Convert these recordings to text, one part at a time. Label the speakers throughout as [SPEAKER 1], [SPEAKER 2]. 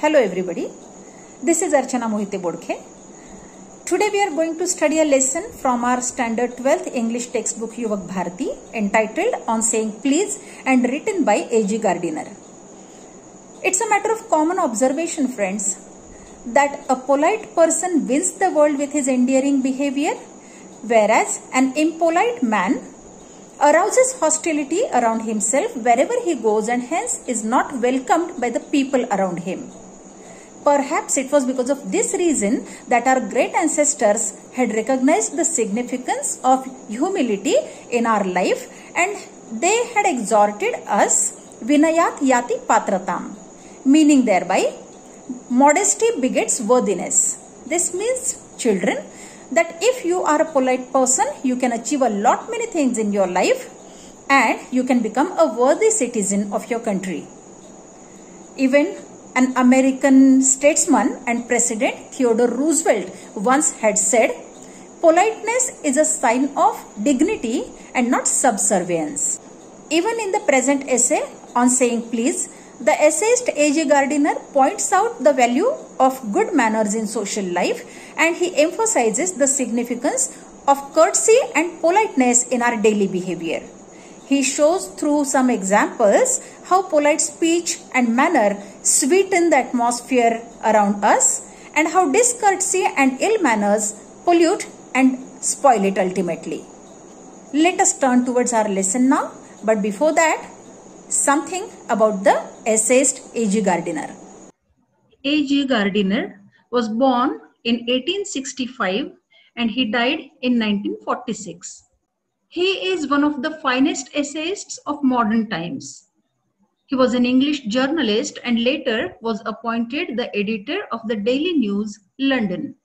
[SPEAKER 1] Hello everybody, this is Archana Mohite Bodkhe. Today we are going to study a lesson from our standard 12th English textbook Yuvak Bharati entitled On Saying Please and written by A.G. Gardiner. It's a matter of common observation, friends, that a polite person wins the world with his endearing behavior, whereas an impolite man arouses hostility around himself wherever he goes and hence is not welcomed by the people around him. Perhaps it was because of this reason that our great ancestors had recognized the significance of humility in our life and they had exhorted us Vinayat Yati Patratam, meaning thereby modesty begets worthiness. This means, children, that if you are a polite person, you can achieve a lot many things in your life and you can become a worthy citizen of your country. Even an American statesman and president, Theodore Roosevelt, once had said, politeness is a sign of dignity and not subservience. Even in the present essay on saying please, the essayist A.G. Gardiner points out the value of good manners in social life and he emphasizes the significance of courtesy and politeness in our daily behavior. He shows through some examples how polite speech and manner sweeten the atmosphere around us and how discourtesy and ill manners pollute and spoil it ultimately. Let us turn towards our lesson now, but before that, something about the essayist A.G. Gardiner. A.G. Gardiner was born in 1865 and he died in 1946. He is one of the finest essayists of modern times. He was an English journalist and later was appointed the editor of the Daily News, London.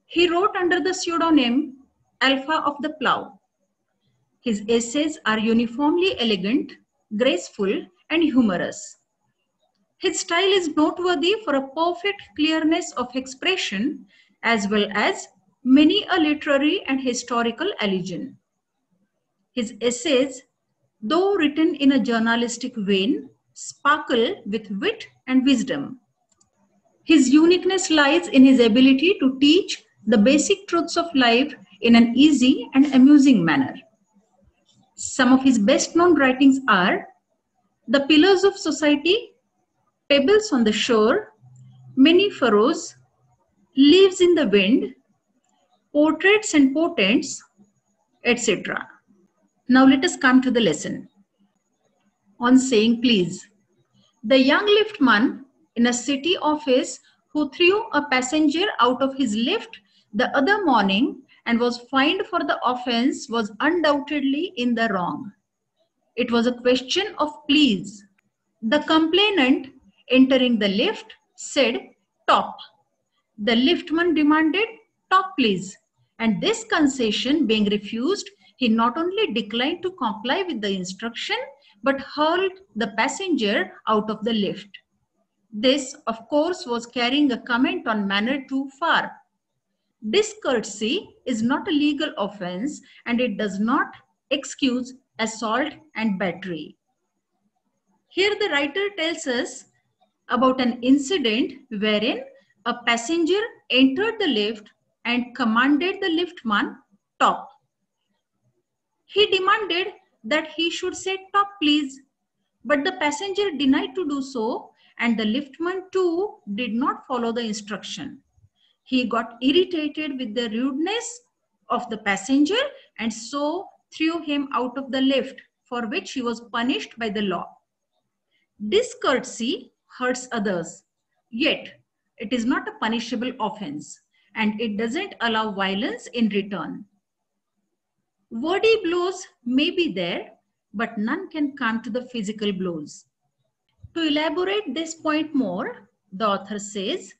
[SPEAKER 1] He wrote under the pseudonym Alpha of the Plough. His essays are uniformly elegant, graceful and humorous. His style is noteworthy for a perfect clearness of expression as well as many a literary and historical allusion. His essays, though written in a journalistic vein, sparkle with wit and wisdom. His uniqueness lies in his ability to teach the basic truths of life in an easy and amusing manner. Some of his best-known writings are The Pillars of Society, Pebbles on the Shore, Many Furrows, Leaves in the Wind, Portraits and Portents, etc. Now let us come to the lesson. On saying please. The young liftman in a city office who threw a passenger out of his lift the other morning and was fined for the offense was undoubtedly in the wrong. It was a question of please. The complainant entering the lift said top. The liftman demanded top please, and this concession being refused, he not only declined to comply with the instruction but hurled the passenger out of the lift. This, of course, was carrying a comment on manner too far. Discourtesy is not a legal offense and it does not excuse assault and battery. Here the writer tells us about an incident wherein a passenger entered the lift and commanded the liftman top. He demanded that he should say top please, but the passenger denied to do so and the liftman too did not follow the instruction. He got irritated with the rudeness of the passenger and so threw him out of the lift, for which he was punished by the law. Discourtesy hurts others, yet it is not a punishable offense and it doesn't allow violence in return. Wordy blows may be there, but none can come to the physical blows. To elaborate this point more, the author says,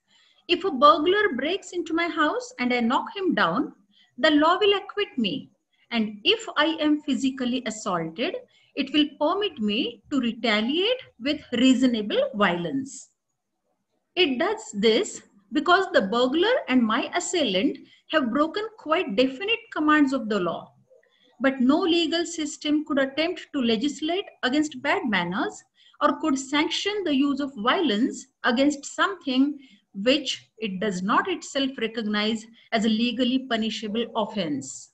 [SPEAKER 1] if a burglar breaks into my house and I knock him down, the law will acquit me. And if I am physically assaulted, it will permit me to retaliate with reasonable violence. It does this because the burglar and my assailant have broken quite definite commands of the law. But no legal system could attempt to legislate against bad manners or could sanction the use of violence against something which it does not itself recognize as a legally punishable offense.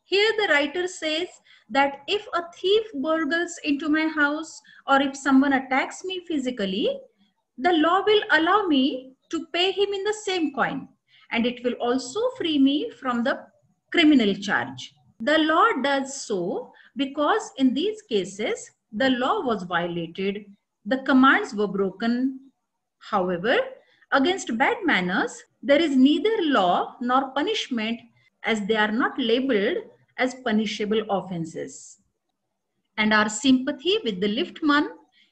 [SPEAKER 1] Here the writer says that if a thief burgles into my house or if someone attacks me physically, the law will allow me to pay him in the same coin, and it will also free me from the criminal charge. The law does so because in these cases, the law was violated, the commands were broken. However, against bad manners, there is neither law nor punishment, as they are not labeled as punishable offenses. And our sympathy with the liftman,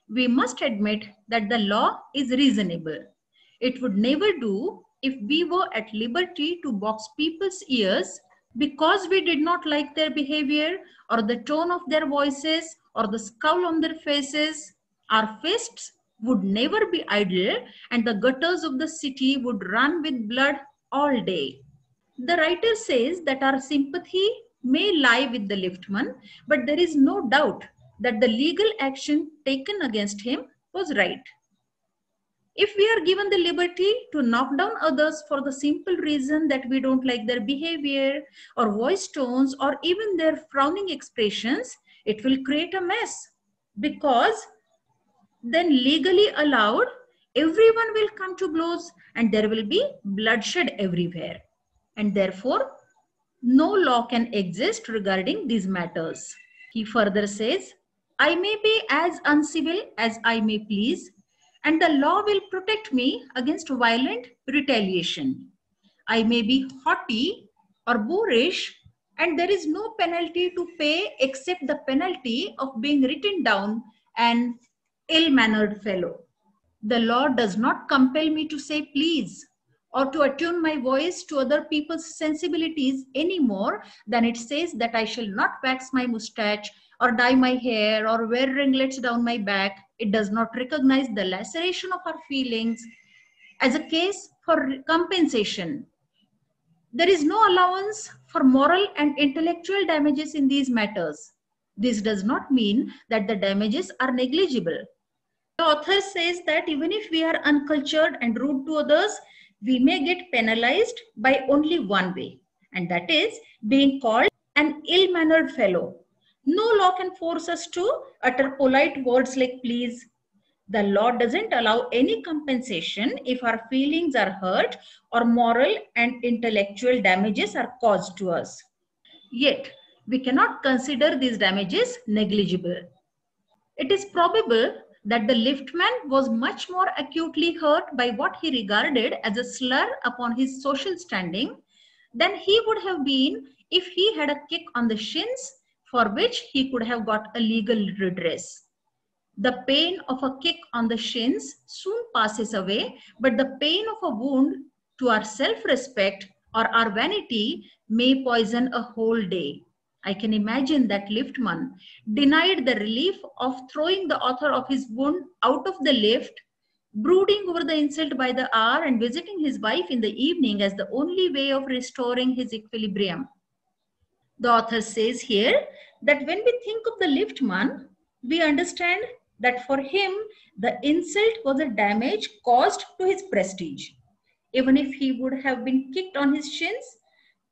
[SPEAKER 1] we must admit that the law is reasonable. It would never do if we were at liberty to box people's ears because we did not like their behavior or the tone of their voices or the scowl on their faces. Our fists would never be idle and the gutters of the city would run with blood all day. The writer says that our sympathy may lie with the liftman, but there is no doubt that the legal action taken against him was right. If we are given the liberty to knock down others for the simple reason that we don't like their behavior or voice tones or even their frowning expressions, it will create a mess, because then legally allowed, everyone will come to blows and there will be bloodshed everywhere. And therefore, no law can exist regarding these matters. He further says, I may be as uncivil as I may please, and the law will protect me against violent retaliation. I may be haughty or boorish, and there is no penalty to pay except the penalty of being written down an ill-mannered fellow. The law does not compel me to say please or to attune my voice to other people's sensibilities any more than it says that I shall not wax my mustache or dye my hair or wear ringlets down my back. It does not recognize the laceration of our feelings as a case for compensation. There is no allowance for moral and intellectual damages in these matters. This does not mean that the damages are negligible. The author says that even if we are uncultured and rude to others, we may get penalized by only one way, and that is being called an ill-mannered fellow. No law can force us to utter polite words like please. The law doesn't allow any compensation if our feelings are hurt or moral and intellectual damages are caused to us. Yet, we cannot consider these damages negligible. It is probable that the liftman was much more acutely hurt by what he regarded as a slur upon his social standing than he would have been if he had a kick on the shins for which he could have got a legal redress. The pain of a kick on the shins soon passes away, but the pain of a wound to our self-respect or our vanity may poison a whole day. I can imagine that liftman denied the relief of throwing the author of his wound out of the lift, brooding over the insult by the hour and visiting his wife in the evening as the only way of restoring his equilibrium. The author says here that when we think of the liftman, we understand that for him, the insult was a damage caused to his prestige. Even if he would have been kicked on his shins,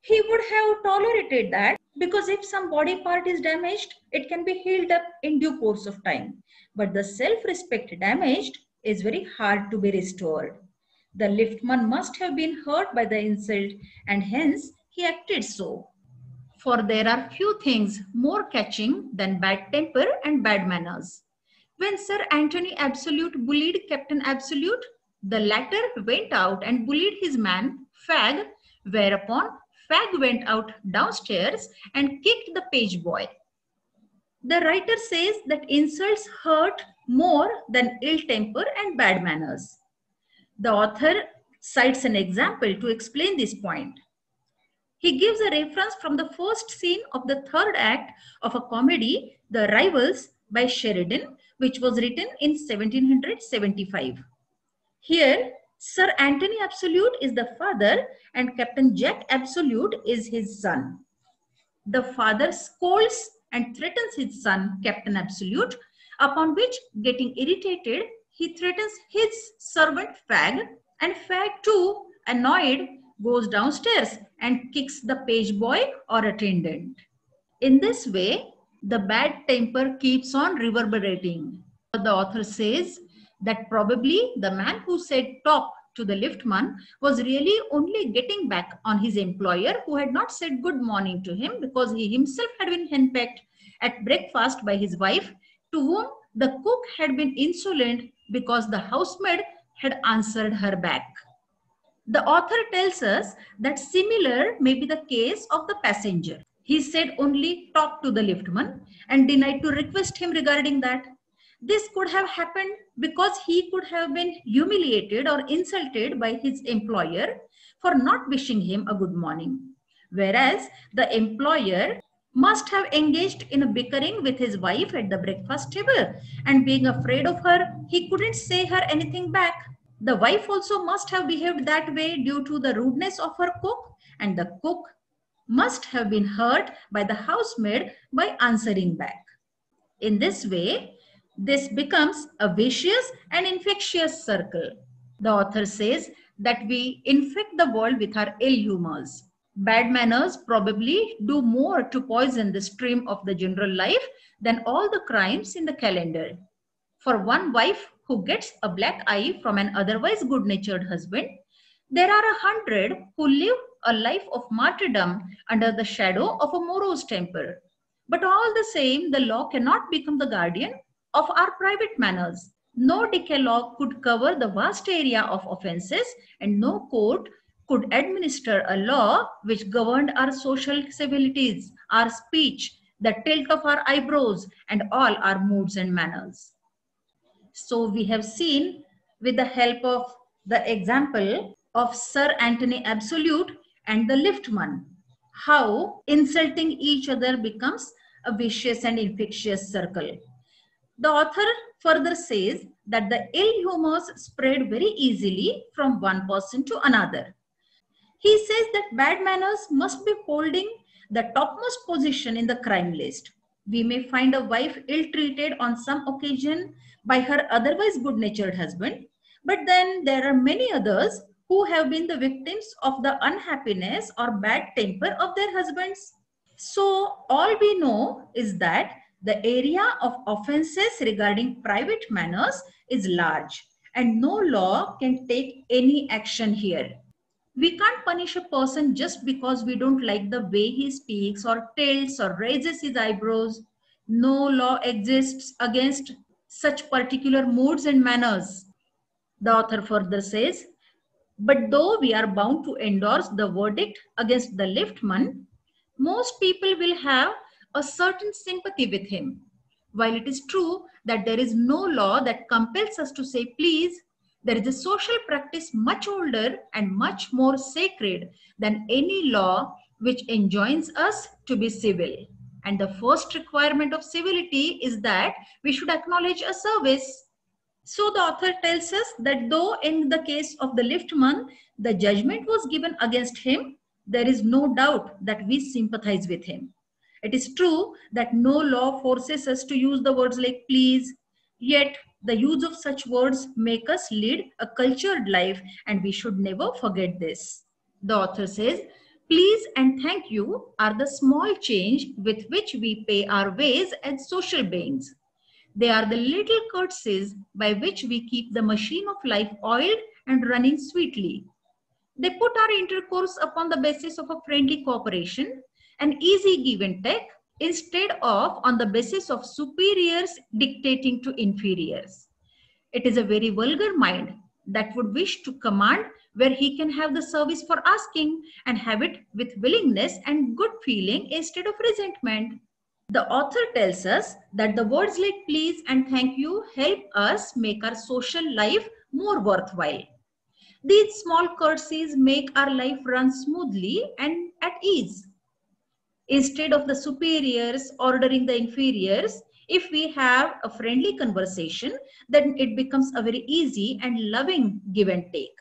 [SPEAKER 1] he would have tolerated that, because if some body part is damaged, it can be healed up in due course of time. But the self-respect damaged is very hard to be restored. The liftman must have been hurt by the insult, and hence he acted so. For there are few things more catching than bad temper and bad manners. When Sir Anthony Absolute bullied Captain Absolute, the latter went out and bullied his man, Fag, whereupon Fag went out downstairs and kicked the page boy. The writer says that insults hurt more than ill temper and bad manners. The author cites an example to explain this point. He gives a reference from the first scene of the third act of a comedy, The Rivals, by Sheridan, which was written in 1775. Here, Sir Anthony Absolute is the father and Captain Jack Absolute is his son. The father scolds and threatens his son, Captain Absolute, Upon which, getting irritated, he threatens his servant Fag, and Fag too, annoyed, goes downstairs and kicks the page boy or attendant. In this way, the bad temper keeps on reverberating. The author says that probably the man who said "top" to the liftman was really only getting back on his employer, who had not said good morning to him because he himself had been henpecked at breakfast by his wife, to whom the cook had been insolent because the housemaid had answered her back. The author tells us that similar may be the case of the passenger. He said only "talk" to the liftman and denied to request him regarding that. This could have happened because he could have been humiliated or insulted by his employer for not wishing him a good morning. Whereas the employer must have engaged in a bickering with his wife at the breakfast table, and being afraid of her, he couldn't say her anything back. The wife also must have behaved that way due to the rudeness of her cook, and the cook must have been hurt by the housemaid by answering back. In this way, this becomes a vicious and infectious circle. The author says that we infect the world with our ill humors. Bad manners probably do more to poison the stream of the general life than all the crimes in the calendar. For one wife who gets a black eye from an otherwise good-natured husband, there are 100 who live a life of martyrdom under the shadow of a morose temper. But all the same, the law cannot become the guardian of our private manners. No decalogue could cover the vast area of offenses, and no court could administer a law which governed our social civilities, our speech, the tilt of our eyebrows, and all our moods and manners. So we have seen, with the help of the example of Sir Anthony Absolute and the liftman, how insulting each other becomes a vicious and infectious circle. The author further says that the ill humors spread very easily from one person to another. He says that bad manners must be holding the topmost position in the crime list. We may find a wife ill-treated on some occasion by her otherwise good-natured husband, but then there are many others who have been the victims of the unhappiness or bad temper of their husbands. So all we know is that the area of offenses regarding private manners is large, and no law can take any action here. We can't punish a person just because we don't like the way he speaks or tilts or raises his eyebrows. No law exists against such particular moods and manners. The author further says, but though we are bound to endorse the verdict against the liftman, most people will have a certain sympathy with him. While it is true that there is no law that compels us to say please, there is a social practice much older and much more sacred than any law which enjoins us to be civil. And the first requirement of civility is that we should acknowledge a service. So the author tells us that though in the case of the liftman, the judgment was given against him, there is no doubt that we sympathize with him. It is true that no law forces us to use the words like please, yet the use of such words make us lead a cultured life, and we should never forget this. The author says, please and thank you are the small change with which we pay our ways as social beings. They are the little courtesies by which we keep the machine of life oiled and running sweetly. They put our intercourse upon the basis of a friendly cooperation, an easy give and take, instead of on the basis of superiors dictating to inferiors. It is a very vulgar mind that would wish to command where he can have the service for asking and have it with willingness and good feeling instead of resentment. The author tells us that the words like please and thank you help us make our social life more worthwhile. These small courtesies make our life run smoothly and at ease. Instead of the superiors ordering the inferiors, if we have a friendly conversation, then it becomes a very easy and loving give and take.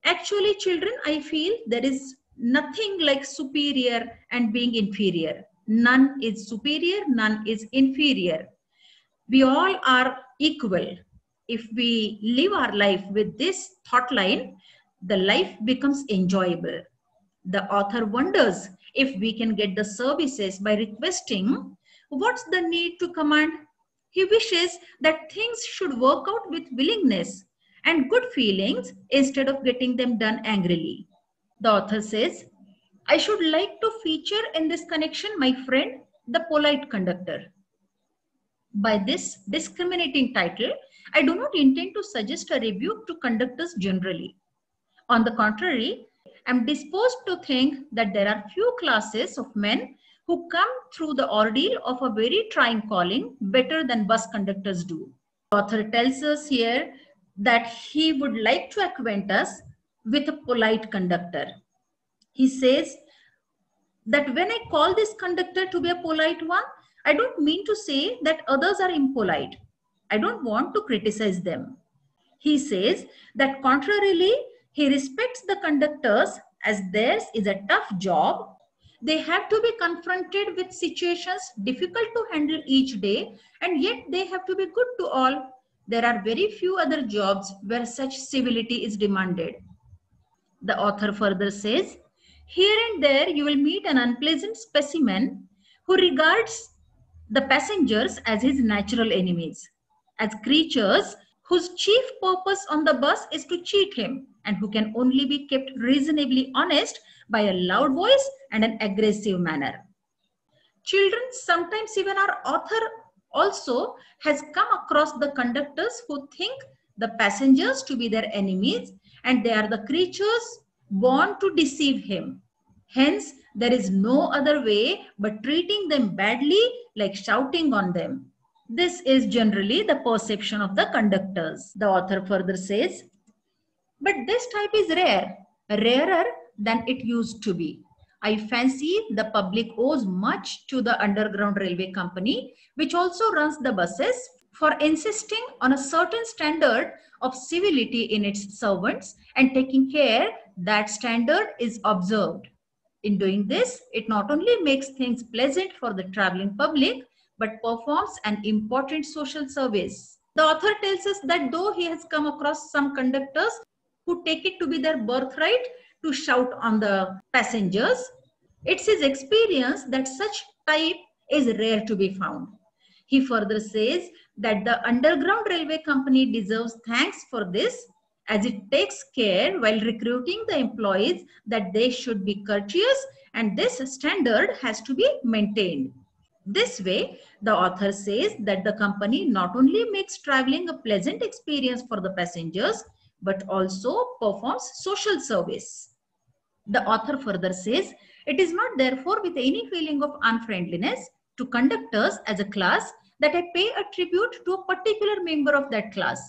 [SPEAKER 1] Actually, children, I feel there is nothing like superior and being inferior. None is superior, none is inferior. We all are equal. If we live our life with this thought line, the life becomes enjoyable. The author wonders if we can get the services by requesting. What's the need to command? He wishes that things should work out with willingness and good feelings instead of getting them done angrily. The author says, I should like to feature in this connection my friend, the polite conductor. By this discriminating title, I do not intend to suggest a rebuke to conductors generally. On the contrary, I am disposed to think that there are few classes of men who come through the ordeal of a very trying calling better than bus conductors do. The author tells us here that he would like to acquaint us with a polite conductor. He says that when I call this conductor to be a polite one, I don't mean to say that others are impolite. I don't want to criticize them. He says that contrarily, he respects the conductors as theirs is a tough job. They have to be confronted with situations difficult to handle each day, and yet they have to be good to all. There are very few other jobs where such civility is demanded. The author further says, here and there you will meet an unpleasant specimen who regards the passengers as his natural enemies, as creatures whose chief purpose on the bus is to cheat him and who can only be kept reasonably honest by a loud voice and an aggressive manner. Children, sometimes even our author also has come across the conductors who think the passengers to be their enemies and they are the creatures born to deceive him. Hence, there is no other way but treating them badly, like shouting on them. This is generally the perception of the conductors. The author further says, but this type is rare, rarer than it used to be. I fancy the public owes much to the Underground Railway Company, which also runs the buses, for insisting on a certain standard of civility in its servants and taking care that standard is observed. In doing this, it not only makes things pleasant for the traveling public, but performs an important social service. The author tells us that though he has come across some conductors who take it to be their birthright to shout on the passengers, it's his experience that such type is rare to be found. He further says that the Underground Railway Company deserves thanks for this, as it takes care while recruiting the employees that they should be courteous and this standard has to be maintained. This way, the author says that the company not only makes traveling a pleasant experience for the passengers, but also performs social service. The author further says, it is not therefore with any feeling of unfriendliness to conductors as a class that I pay a tribute to a particular member of that class.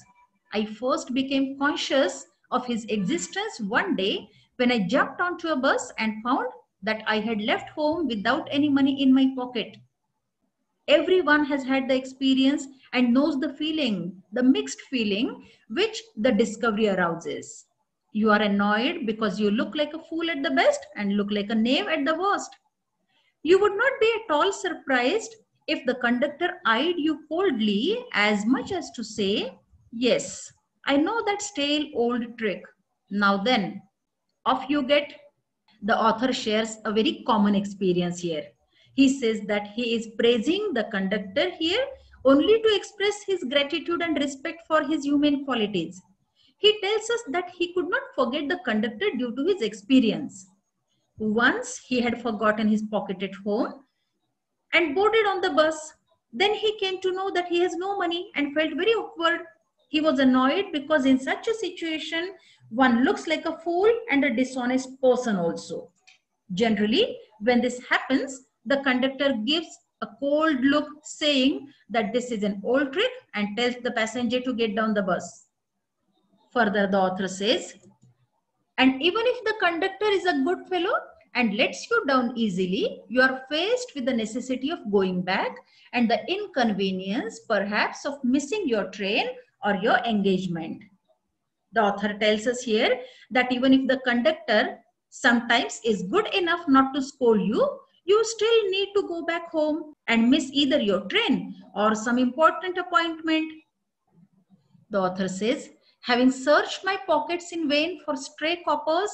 [SPEAKER 1] I first became conscious of his existence one day when I jumped onto a bus and found that I had left home without any money in my pocket. Everyone has had the experience and knows the feeling, the mixed feeling which the discovery arouses. You are annoyed because you look like a fool at the best and look like a knave at the worst. You would not be at all surprised if the conductor eyed you coldly as much as to say, yes, I know that stale old trick. Now then, off you get. The author shares a very common experience here. He says that he is praising the conductor here only to express his gratitude and respect for his human qualities. He tells us that he could not forget the conductor due to his experience. Once he had forgotten his pocket at home and boarded on the bus. Then he came to know that he has no money and felt very awkward. He was annoyed because in such a situation, one looks like a fool and a dishonest person also. Generally, when this happens, the conductor gives a cold look saying that this is an old trick and tells the passenger to get down the bus. Further, the author says, and even if the conductor is a good fellow and lets you down easily, you are faced with the necessity of going back and the inconvenience perhaps of missing your train or your engagement. The author tells us here that even if the conductor sometimes is good enough not to scold you, you still need to go back home and miss either your train or some important appointment. The author says, having searched my pockets in vain for stray coppers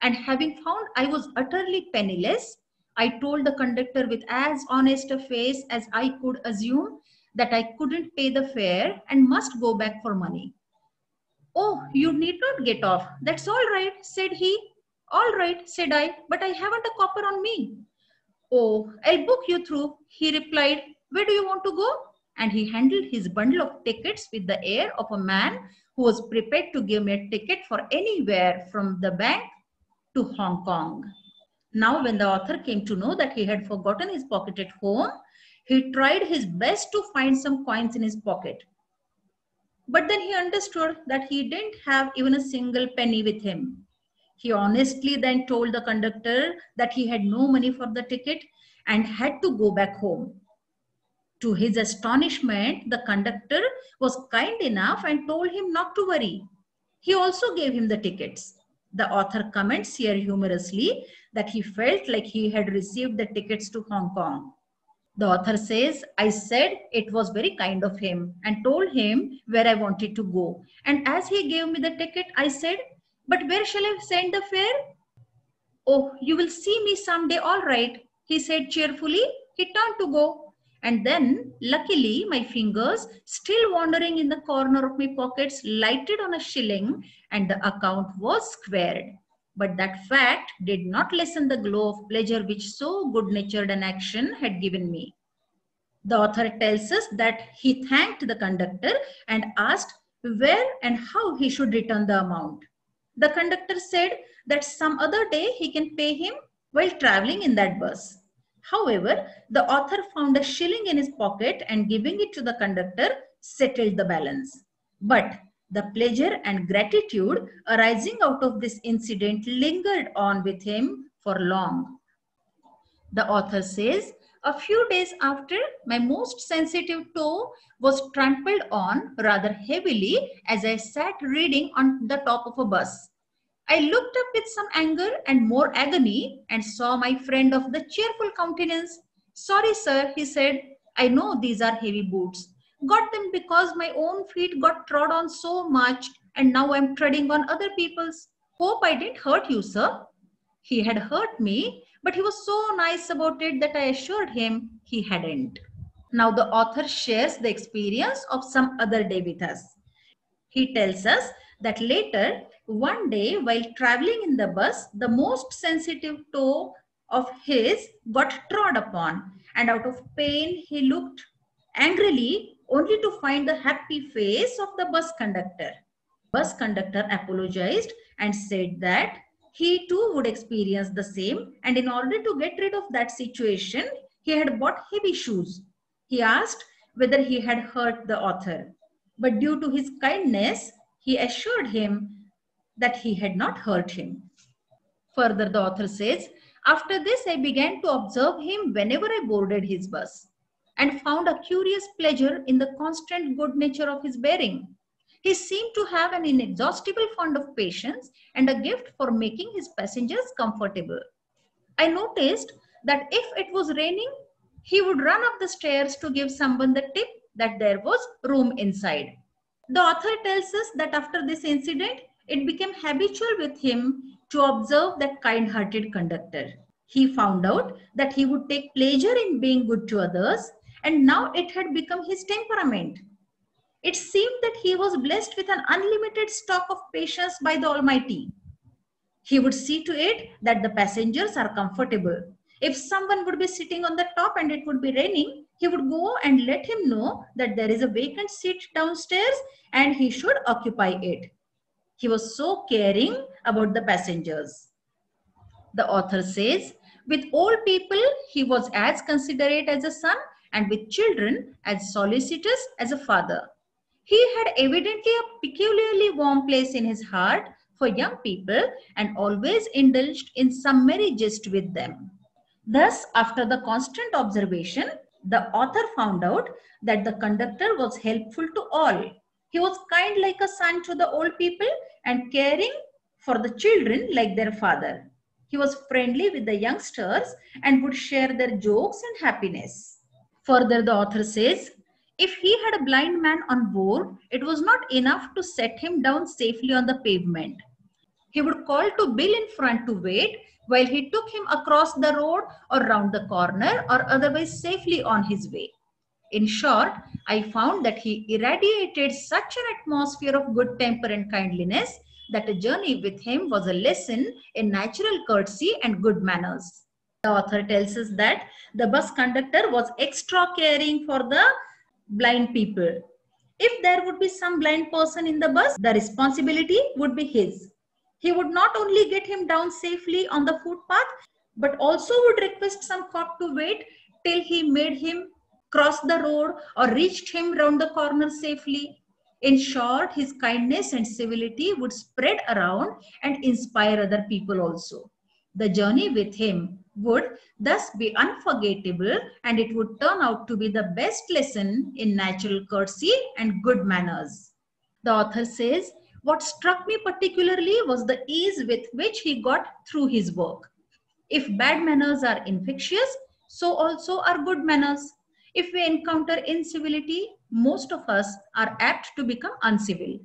[SPEAKER 1] and having found I was utterly penniless, I told the conductor with as honest a face as I could assume that I couldn't pay the fare and must go back for money. Oh, you need not get off. That's all right, said he. All right, said I, but I haven't a copper on me. Oh, I'll book you through, he replied. Where do you want to go? And he handled his bundle of tickets with the air of a man who was prepared to give me a ticket for anywhere from the bank to Hong Kong. Now, when the author came to know that he had forgotten his pocket at home, he tried his best to find some coins in his pocket. But then he understood that he didn't have even a single penny with him. He honestly then told the conductor that he had no money for the ticket and had to go back home. To his astonishment, the conductor was kind enough and told him not to worry. He also gave him the tickets. The author comments here humorously that he felt like he had received the tickets to Hong Kong. The author says, I said it was very kind of him and told him where I wanted to go. And as he gave me the ticket, I said, but where shall I send the fare? Oh, you will see me someday, all right, he said cheerfully. He turned to go. And then, luckily, my fingers, still wandering in the corner of my pockets, lighted on a shilling and the account was squared. But that fact did not lessen the glow of pleasure which so good-natured an action had given me. The author tells us that he thanked the conductor and asked where and how he should return the amount. The conductor said that some other day he can pay him while traveling in that bus. However, the author found a shilling in his pocket and giving it to the conductor settled the balance. But the pleasure and gratitude arising out of this incident lingered on with him for long. The author says, a few days after, my most sensitive toe was trampled on rather heavily as I sat reading on the top of a bus. I looked up with some anger and more agony and saw my friend of the cheerful countenance. Sorry, sir, he said. I know these are heavy boots. Got them because my own feet got trod on so much and now I'm treading on other people's. Hope I didn't hurt you, sir. He had hurt me, but he was so nice about it that I assured him he hadn't. Now the author shares the experience of some other day with us. He tells us that later, one day while traveling in the bus, the most sensitive toe of his got trod upon, and out of pain he looked angrily only to find the happy face of the bus conductor. Bus conductor apologized and said that he too would experience the same, and in order to get rid of that situation, he had bought heavy shoes. He asked whether he had hurt the author, but due to his kindness, he assured him that he had not hurt him. Further, the author says, after this, I began to observe him whenever I boarded his bus and found a curious pleasure in the constant good nature of his bearing. He seemed to have an inexhaustible fund of patience and a gift for making his passengers comfortable. I noticed that if it was raining, he would run up the stairs to give someone the tip that there was room inside. The author tells us that after this incident, it became habitual with him to observe that kind-hearted conductor. He found out that he would take pleasure in being good to others, and now it had become his temperament. It seemed that he was blessed with an unlimited stock of patience by the Almighty. He would see to it that the passengers are comfortable. If someone would be sitting on the top and it would be raining, he would go and let him know that there is a vacant seat downstairs and he should occupy it. He was so caring about the passengers. The author says, with old people, he was as considerate as a son, and with children, as solicitous as a father. He had evidently a peculiarly warm place in his heart for young people and always indulged in some merry jest with them. Thus, after the constant observation, the author found out that the conductor was helpful to all. He was kind like a son to the old people and caring for the children like their father. He was friendly with the youngsters and would share their jokes and happiness. Further, the author says, if he had a blind man on board, it was not enough to set him down safely on the pavement. He would call to Bill in front to wait while he took him across the road or round the corner or otherwise safely on his way. In short, I found that he irradiated such an atmosphere of good temper and kindliness that a journey with him was a lesson in natural courtesy and good manners. The author tells us that the bus conductor was extra caring for the blind people. If there would be some blind person in the bus, the responsibility would be his. He would not only get him down safely on the footpath, but also would request some cop to wait till he made him cross the road or reached him round the corner safely. In short, his kindness and civility would spread around and inspire other people also. The journey with him would thus be unforgettable, and it would turn out to be the best lesson in natural courtesy and good manners. The author says, what struck me particularly was the ease with which he got through his work. If bad manners are infectious, so also are good manners. If we encounter incivility, most of us are apt to become uncivil.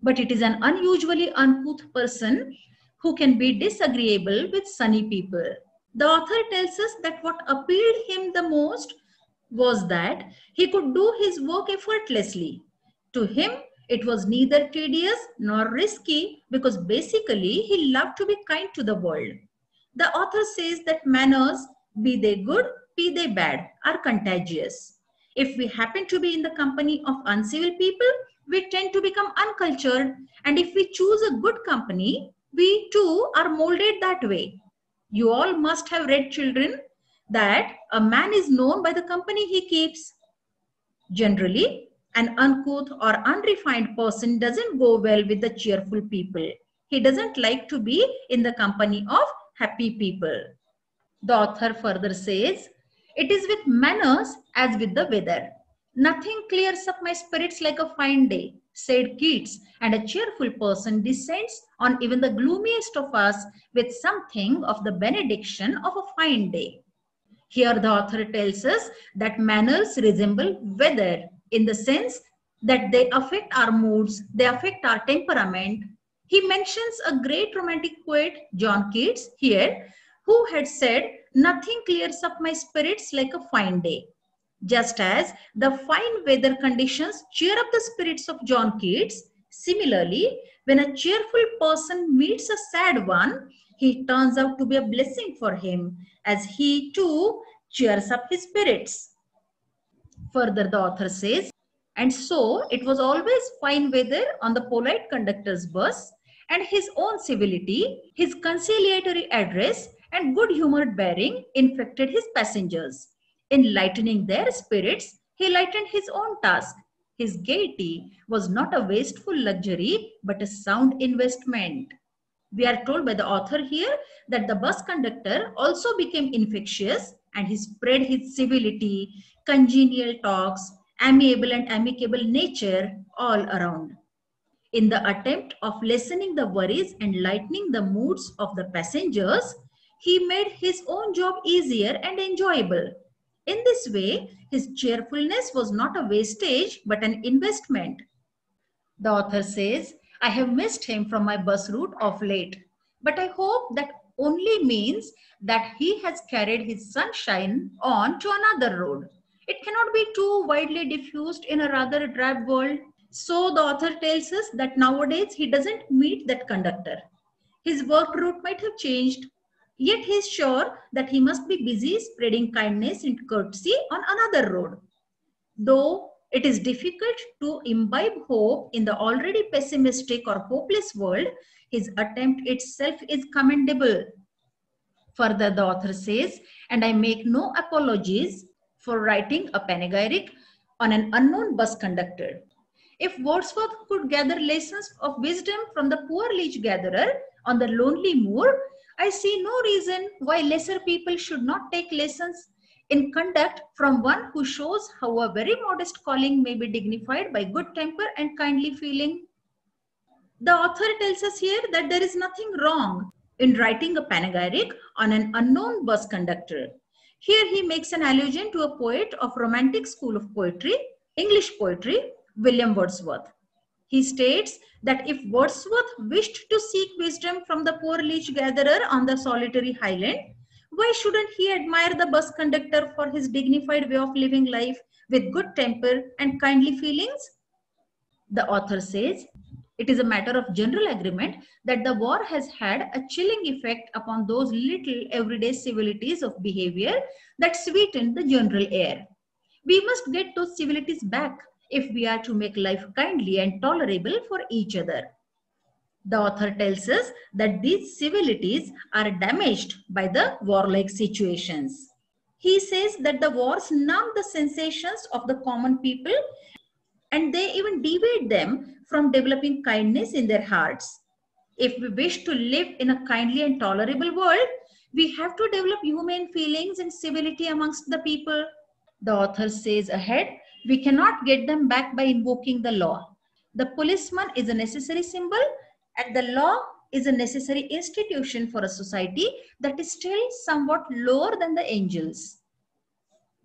[SPEAKER 1] But it is an unusually uncouth person who can be disagreeable with sunny people. The author tells us that what appealed him the most was that he could do his work effortlessly. To him, it was neither tedious nor risky because basically he loved to be kind to the world. The author says that manners, be they good, be they bad, are contagious. If we happen to be in the company of uncivil people, we tend to become uncultured. And if we choose a good company, we too are molded that way. You all must have read, children, that a man is known by the company he keeps. Generally, an uncouth or unrefined person doesn't go well with the cheerful people. He doesn't like to be in the company of happy people. The author further says, it is with manners as with the weather. Nothing clears up my spirits like a fine day, said Keats, and a cheerful person descends on even the gloomiest of us with something of the benediction of a fine day. Here the author tells us that manners resemble weather in the sense that they affect our moods, they affect our temperament. He mentions a great romantic poet, John Keats, here, who had said, nothing clears up my spirits like a fine day. Just as the fine weather conditions cheer up the spirits of John Keats, similarly, when a cheerful person meets a sad one, he turns out to be a blessing for him, as he too cheers up his spirits. Further, the author says, and so it was always fine weather on the polite conductor's bus, and his own civility, his conciliatory address, and good-humored bearing infected his passengers. In lightening their spirits, he lightened his own task. His gaiety was not a wasteful luxury, but a sound investment. We are told by the author here that the bus conductor also became infectious and he spread his civility, congenial talks, amiable and amicable nature all around. In the attempt of lessening the worries and lightening the moods of the passengers, he made his own job easier and enjoyable. In this way, his cheerfulness was not a wastage but an investment. The author says, I have missed him from my bus route of late, but I hope that only means that he has carried his sunshine on to another road. It cannot be too widely diffused in a rather drab world. So the author tells us that nowadays he doesn't meet that conductor. His work route might have changed, yet he is sure that he must be busy spreading kindness and courtesy on another road. Though it is difficult to imbibe hope in the already pessimistic or hopeless world, his attempt itself is commendable. Further, the author says, and I make no apologies for writing a panegyric on an unknown bus conductor. If Wordsworth could gather lessons of wisdom from the poor leech gatherer on the lonely moor, I see no reason why lesser people should not take lessons in conduct from one who shows how a very modest calling may be dignified by good temper and kindly feeling. The author tells us here that there is nothing wrong in writing a panegyric on an unknown bus conductor. Here he makes an allusion to a poet of romantic school of poetry, English poetry, William Wordsworth. He states that if Wordsworth wished to seek wisdom from the poor leech gatherer on the solitary highland, why shouldn't he admire the bus conductor for his dignified way of living life with good temper and kindly feelings? The author says, it is a matter of general agreement that the war has had a chilling effect upon those little everyday civilities of behavior that sweeten the general air. We must get those civilities back if we are to make life kindly and tolerable for each other. The author tells us that these civilities are damaged by the warlike situations. He says that the wars numb the sensations of the common people and they even deviate them from developing kindness in their hearts. If we wish to live in a kindly and tolerable world, we have to develop humane feelings and civility amongst the people. The author says ahead, we cannot get them back by invoking the law. The policeman is a necessary symbol and the law is a necessary institution for a society that is still somewhat lower than the angels.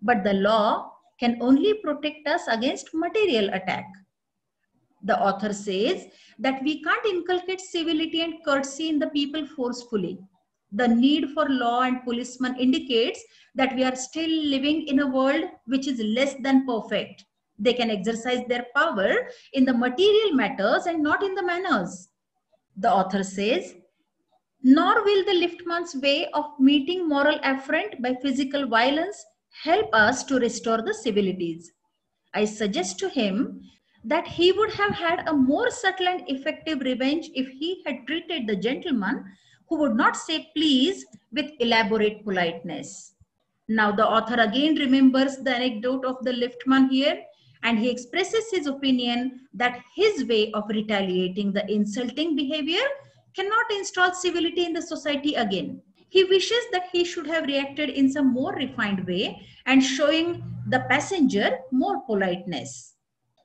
[SPEAKER 1] But the law can only protect us against material attack. The author says that we can't inculcate civility and courtesy in the people forcefully. The need for law and policemen indicates that we are still living in a world which is less than perfect. They can exercise their power in the material matters and not in the manners. The author says, nor will the liftman's way of meeting moral affront by physical violence help us to restore the civilities. I suggest to him that he would have had a more subtle and effective revenge if he had treated the gentleman who would not say please with elaborate politeness. Now the author again remembers the anecdote of the liftman here and he expresses his opinion that his way of retaliating the insulting behavior cannot install civility in the society again. He wishes that he should have reacted in some more refined way and showing the passenger more politeness.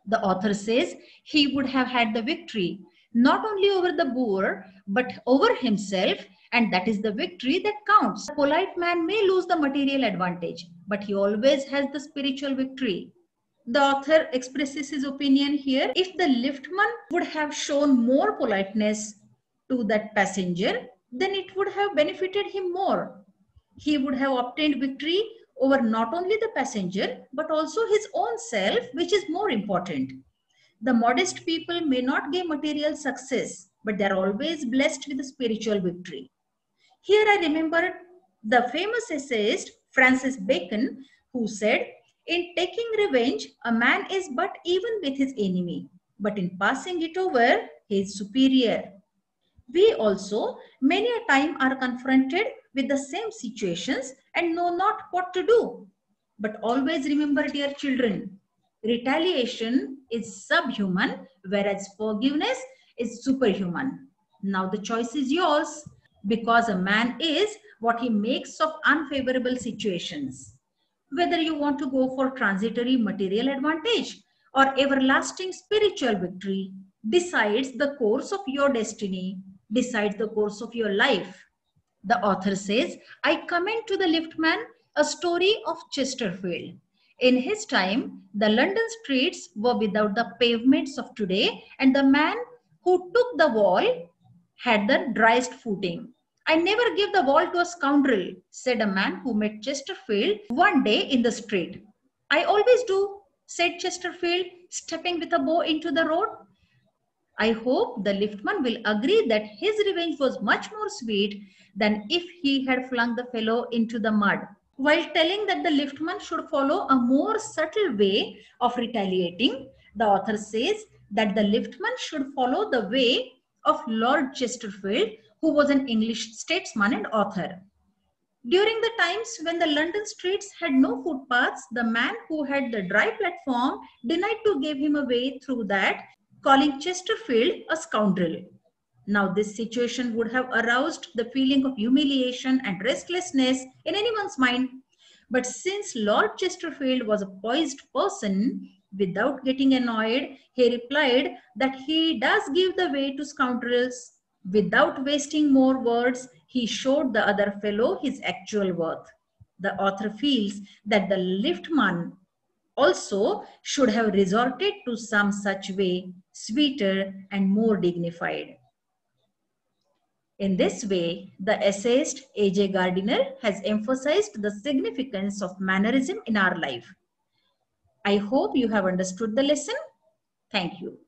[SPEAKER 1] The author says he would have had the victory not only over the boor but over himself, and that is the victory that counts. A polite man may lose the material advantage, but he always has the spiritual victory. The author expresses his opinion here. If the liftman would have shown more politeness to that passenger, then it would have benefited him more. He would have obtained victory over not only the passenger, but also his own self, which is more important. The modest people may not gain material success, but they are always blessed with a spiritual victory. Here I remember the famous essayist Francis Bacon, who said, in taking revenge, a man is but even with his enemy, but in passing it over, he is superior. We also many a time are confronted with the same situations and know not what to do. But always remember, dear children, retaliation is subhuman, whereas forgiveness is superhuman. Now the choice is yours, because a man is what he makes of unfavorable situations. Whether you want to go for transitory material advantage or everlasting spiritual victory decides the course of your destiny, decides the course of your life. The author says, I commend to the liftman a story of Chesterfield. In his time, the London streets were without the pavements of today, and the man who took the wall had the driest footing. I never give the wall to a scoundrel, said a man who met Chesterfield one day in the street. I always do, said Chesterfield, stepping with a bow into the road. I hope the liftman will agree that his revenge was much more sweet than if he had flung the fellow into the mud. While telling that the liftman should follow a more subtle way of retaliating, the author says that the liftman should follow the way of Lord Chesterfield, who was an English statesman and author. During the times when the London streets had no footpaths, the man who had the dry platform denied to give him a way through that, calling Chesterfield a scoundrel. Now this situation would have aroused the feeling of humiliation and restlessness in anyone's mind. But since Lord Chesterfield was a poised person, without getting annoyed, he replied that he does give the way to scoundrels. Without wasting more words, he showed the other fellow his actual worth. The author feels that the liftman also should have resorted to some such way, sweeter and more dignified. In this way, the essayist A.J. Gardiner has emphasized the significance of mannerism in our life. I hope you have understood the lesson. Thank you.